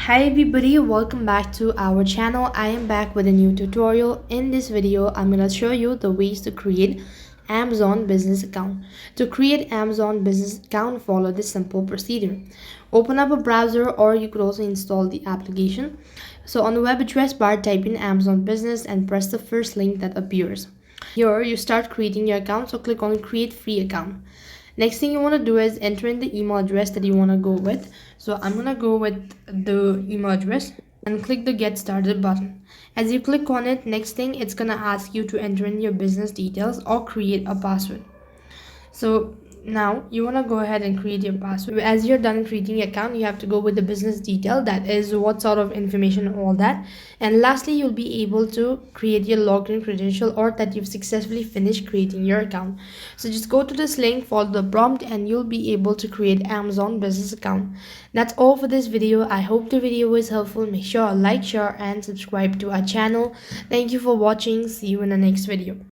Hi everybody, welcome back to our channel. I am back with a new tutorial. In this video, I'm going to show you the ways to create Amazon business account. To create Amazon business account, follow this simple procedure. Open up a browser or you could also install the application. So on the web address bar, type in Amazon business and press the first link that appears. Here you start creating your account, so click on create free account. Next thing you want to do is enter in the email address that you want to go with. So I'm going to go with the email address and click the get started button. As you click on it, next thing it's going to ask you to enter in your business details or create a password. So now you want to go ahead and create your password. As you're done creating your account, you have to go with the business detail, that is what sort of information, all that. And lastly, you'll be able to create your login credential or that you've successfully finished creating your account. So just go to this link, follow the prompt, and you'll be able to create Amazon business account. That's all for this video. I hope the video was helpful. Make sure to like, share and subscribe to our channel. Thank you for watching. See you in the next video.